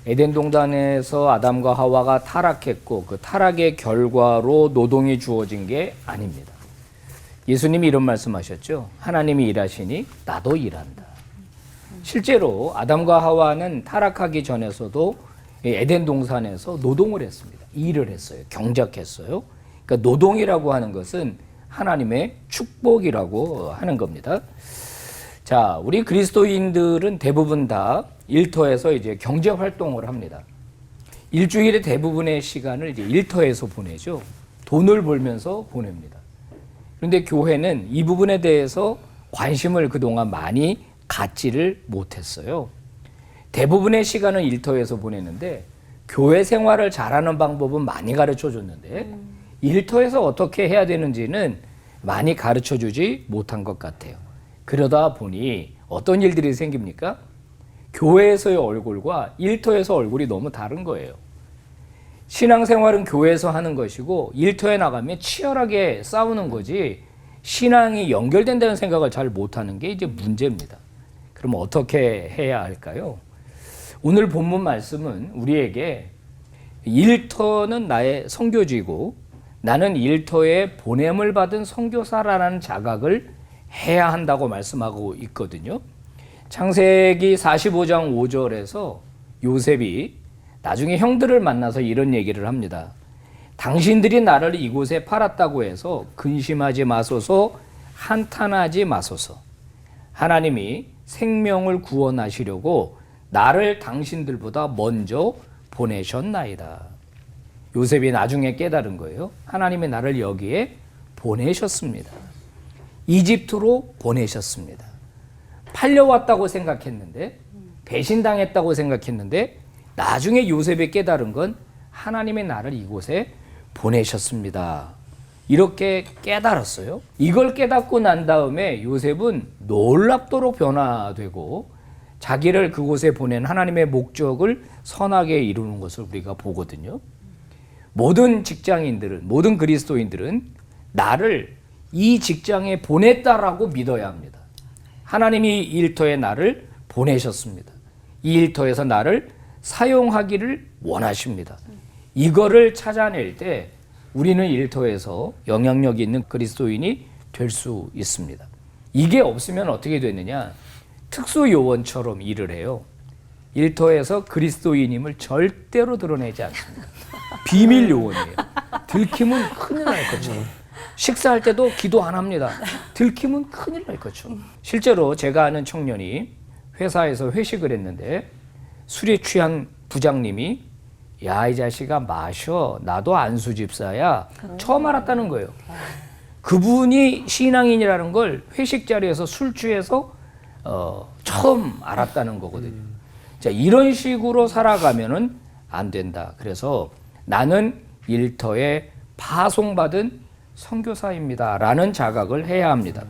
에덴 동산에서 아담과 하와가 타락했고 그 타락의 결과로 노동이 주어진 게 아닙니다. 예수님이 이런 말씀하셨죠. 하나님이 일하시니 나도 일한다. 실제로 아담과 하와는 타락하기 전에서도 에덴 동산에서 노동을 했습니다. 일을 했어요. 경작했어요. 그러니까 노동이라고 하는 것은 하나님의 축복이라고 하는 겁니다. 자, 우리 그리스도인들은 대부분 다 일터에서 이제 경제 활동을 합니다. 일주일의 대부분의 시간을 이제 일터에서 보내죠. 돈을 벌면서 보냅니다. 그런데 교회는 이 부분에 대해서 관심을 그동안 많이 갖지를 못했어요. 대부분의 시간은 일터에서 보내는데 교회 생활을 잘하는 방법은 많이 가르쳐 줬는데 일터에서 어떻게 해야 되는지는 많이 가르쳐 주지 못한 것 같아요. 그러다 보니 어떤 일들이 생깁니까? 교회에서의 얼굴과 일터에서 얼굴이 너무 다른 거예요. 신앙생활은 교회에서 하는 것이고 일터에 나가면 치열하게 싸우는 거지 신앙이 연결된다는 생각을 잘 못하는 게 이제 문제입니다. 그럼 어떻게 해야 할까요? 오늘 본문 말씀은 우리에게 일터는 나의 선교지고 나는 일터에 보냄을 받은 선교사라는 자각을 해야 한다고 말씀하고 있거든요. 창세기 45장 5절에서 요셉이 나중에 형들을 만나서 이런 얘기를 합니다. 당신들이 나를 이곳에 팔았다고 해서 근심하지 마소서, 한탄하지 마소서. 하나님이 생명을 구원하시려고 나를 당신들보다 먼저 보내셨나이다. 요셉이 나중에 깨달은 거예요. 하나님이 나를 여기에 보내셨습니다. 이집트로 보내셨습니다. 팔려왔다고 생각했는데, 배신당했다고 생각했는데 나중에 요셉이 깨달은 건 하나님이 나를 이곳에 보내셨습니다. 이렇게 깨달았어요. 이걸 깨닫고 난 다음에 요셉은 놀랍도록 변화되고 자기를 그곳에 보낸 하나님의 목적을 선하게 이루는 것을 우리가 보거든요. 모든 직장인들은, 모든 그리스도인들은 나를 이 직장에 보냈다라고 믿어야 합니다. 하나님이 일터에 나를 보내셨습니다. 이 일터에서 나를 사용하기를 원하십니다. 이거를 찾아낼 때 우리는 일터에서 영향력 있는 그리스도인이 될 수 있습니다. 이게 없으면 어떻게 되느냐? 특수요원처럼 일을 해요. 일터에서 그리스도인임을 절대로 드러내지 않습니다. 비밀 요원이에요. 들키면 큰일 날 것처럼. 식사할 때도 기도 안 합니다. 들키면 큰일 날 것처럼. 실제로 제가 아는 청년이 회사에서 회식을 했는데 술에 취한 부장님이 야, 이 자식아 마셔. 나도 안수 집사야. 처음 알았다는 거예요. 그분이 신앙인이라는 걸 회식 자리에서 술 취해서 처음 알았다는 거거든요. 자, 이런 식으로 살아가면은 안 된다. 그래서 나는 일터에 파송받은 선교사입니다. 라는 자각을 해야 합니다.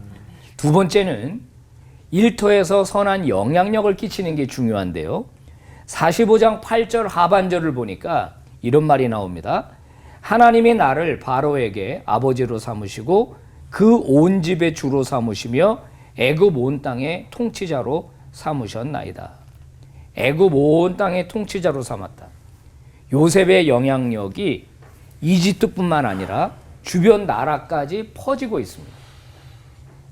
두 번째는 일터에서 선한 영향력을 끼치는 게 중요한데요. 45장 8절 하반절을 보니까 이런 말이 나옵니다. 하나님이 나를 바로에게 아버지로 삼으시고 그 온 집의 주로 삼으시며 애굽 온 땅의 통치자로 삼으셨나이다. 애굽 온 땅의 통치자로 삼았다. 요셉의 영향력이 이집트뿐만 아니라 주변 나라까지 퍼지고 있습니다.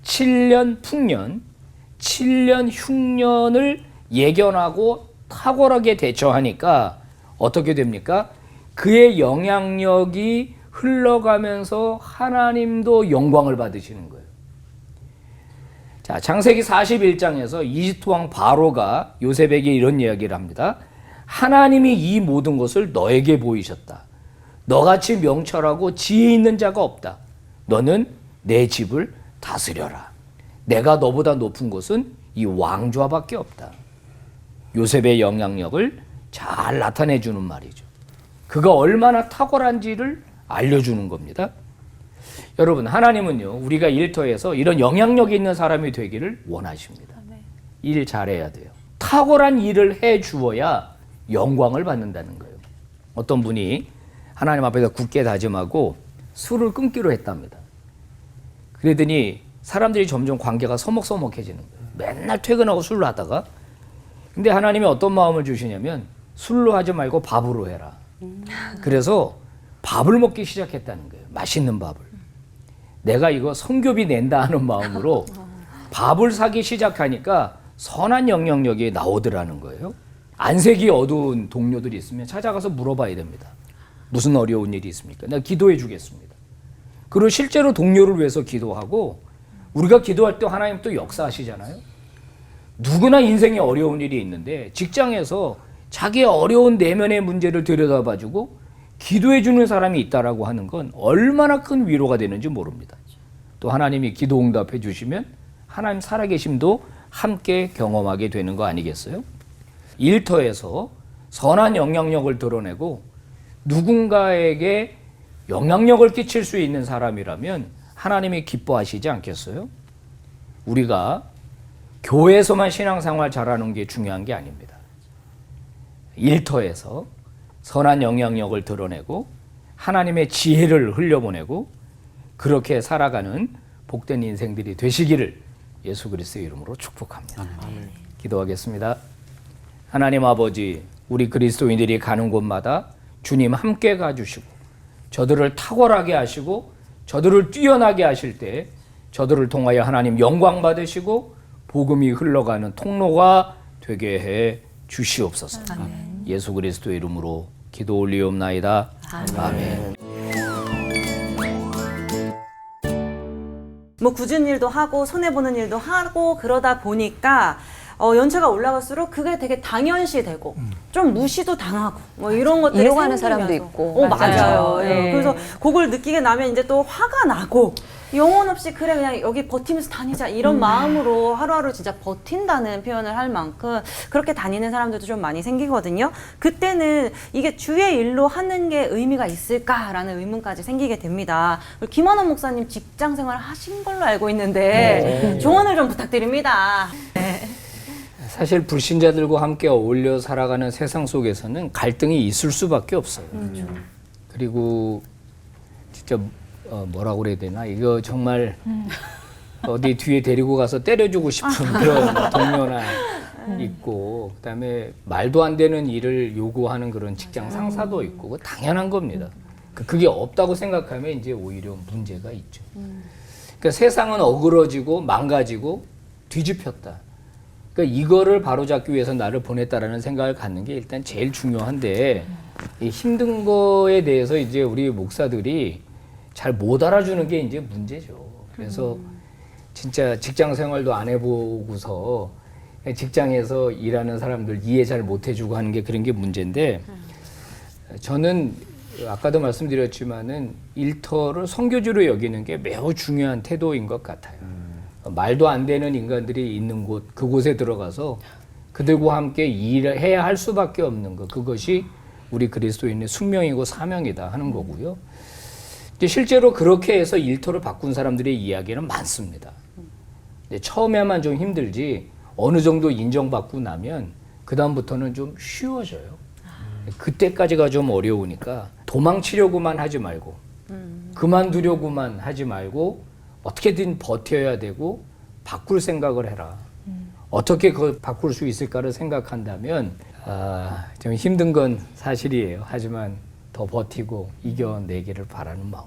7년 풍년, 7년 흉년을 예견하고 탁월하게 대처하니까 어떻게 됩니까? 그의 영향력이 흘러가면서 하나님도 영광을 받으시는 거예요. 자, 창세기 41장에서 이집트 왕 바로가 요셉에게 이런 이야기를 합니다. 하나님이 이 모든 것을 너에게 보이셨다. 너같이 명철하고 지혜 있는 자가 없다. 너는 내 집을 다스려라. 내가 너보다 높은 곳은 이 왕좌밖에 없다. 요셉의 영향력을 잘 나타내 주는 말이죠. 그가 얼마나 탁월한지를 알려주는 겁니다. 여러분, 하나님은요, 우리가 일터에서 이런 영향력 있는 사람이 되기를 원하십니다. 일 잘해야 돼요. 탁월한 일을 해 주어야 영광을 받는다는 거예요. 어떤 분이 하나님 앞에서 굳게 다짐하고 술을 끊기로 했답니다. 그러더니 사람들이 점점 관계가 서먹서먹해지는 거예요. 맨날 퇴근하고 술을 하다가. 근데 하나님이 어떤 마음을 주시냐면 술로 하지 말고 밥으로 해라. 그래서 밥을 먹기 시작했다는 거예요. 맛있는 밥을. 내가 이거 성교비 낸다 하는 마음으로 밥을 사기 시작하니까 선한 영향력이 나오더라는 거예요. 안색이 어두운 동료들이 있으면 찾아가서 물어봐야 됩니다. 무슨 어려운 일이 있습니까? 내가 기도해 주겠습니다. 그리고 실제로 동료를 위해서 기도하고 우리가 기도할 때 하나님 또 역사하시잖아요. 누구나 인생에 어려운 일이 있는데 직장에서 자기의 어려운 내면의 문제를 들여다봐주고 기도해 주는 사람이 있다라고 하는 건 얼마나 큰 위로가 되는지 모릅니다. 또 하나님이 기도 응답해 주시면 하나님 살아계심도 함께 경험하게 되는 거 아니겠어요? 일터에서 선한 영향력을 드러내고 누군가에게 영향력을 끼칠 수 있는 사람이라면 하나님이 기뻐하시지 않겠어요? 우리가 교회에서만 신앙생활 잘하는 게 중요한 게 아닙니다. 일터에서 선한 영향력을 드러내고 하나님의 지혜를 흘려보내고 그렇게 살아가는 복된 인생들이 되시기를 예수 그리스도의 이름으로 축복합니다. 아멘. 기도하겠습니다. 하나님 아버지, 우리 그리스도인들이 가는 곳마다 주님 함께 가주시고 저들을 탁월하게 하시고 저들을 뛰어나게 하실 때 저들을 통하여 하나님 영광 받으시고 복음이 흘러가는 통로가 되게 해 주시옵소서. 아멘. 예수 그리스도의 이름으로 기도 올리옵나이다. 아멘. 아멘. 뭐 굳은 일도 하고 손해보는 일도 하고 그러다 보니까 연차가 올라갈수록 그게 되게 당연시되고 좀 무시도 당하고 뭐 이런 것들이 이용하는 사람도 있고. 맞아요. 네. 그래서 그걸 느끼게 나면 이제 또 화가 나고 영혼 없이 그래 그냥 여기 버티면서 다니자 이런 마음으로 하루하루 진짜 버틴다는 표현을 할 만큼 그렇게 다니는 사람들도 좀 많이 생기거든요. 그때는 이게 주의 일로 하는 게 의미가 있을까라는 의문까지 생기게 됩니다. 우리 김원원 목사님 직장 생활 하신 걸로 알고 있는데 조언을 좀 부탁드립니다. 사실 불신자들과 함께 어울려 살아가는 세상 속에서는 갈등이 있을 수밖에 없어요. 그리고 진짜 뭐라고 그래야 되나 이거 정말 어디 뒤에 데리고 가서 때려주고 싶은 그런 동료나 있고 그다음에 말도 안 되는 일을 요구하는 그런 직장 상사도 있고 그거 당연한 겁니다. 그게 없다고 생각하면 이제 오히려 문제가 있죠. 그러니까 세상은 어그러지고 망가지고 뒤집혔다. 그러니까 이거를 바로잡기 위해서 나를 보냈다라는 생각을 갖는 게 일단 제일 중요한데 이 힘든 거에 대해서 이제 우리 목사들이 잘 못 알아주는 게 이제 문제죠. 그래서 진짜 직장 생활도 안 해보고서 직장에서 일하는 사람들 이해 잘 못 해주고 하는 게 그런 게 문제인데 저는 아까도 말씀드렸지만은 일터를 선교지로 여기는 게 매우 중요한 태도인 것 같아요. 말도 안 되는 인간들이 있는 곳, 그곳에 들어가서 그들과 함께 일해야 할 수밖에 없는 것. 그것이 우리 그리스도인의 숙명이고 사명이다 하는 거고요. 이제 실제로 그렇게 해서 일터를 바꾼 사람들의 이야기는 많습니다. 근데 처음에만 좀 힘들지 어느 정도 인정받고 나면 그다음부터는 좀 쉬워져요. 그때까지가 좀 어려우니까 도망치려고만 하지 말고 그만두려고만 하지 말고 어떻게든 버텨야 되고 바꿀 생각을 해라. 어떻게 그걸 바꿀 수 있을까를 생각한다면 좀 힘든 건 사실이에요. 하지만 더 버티고 이겨내기를 바라는 마음.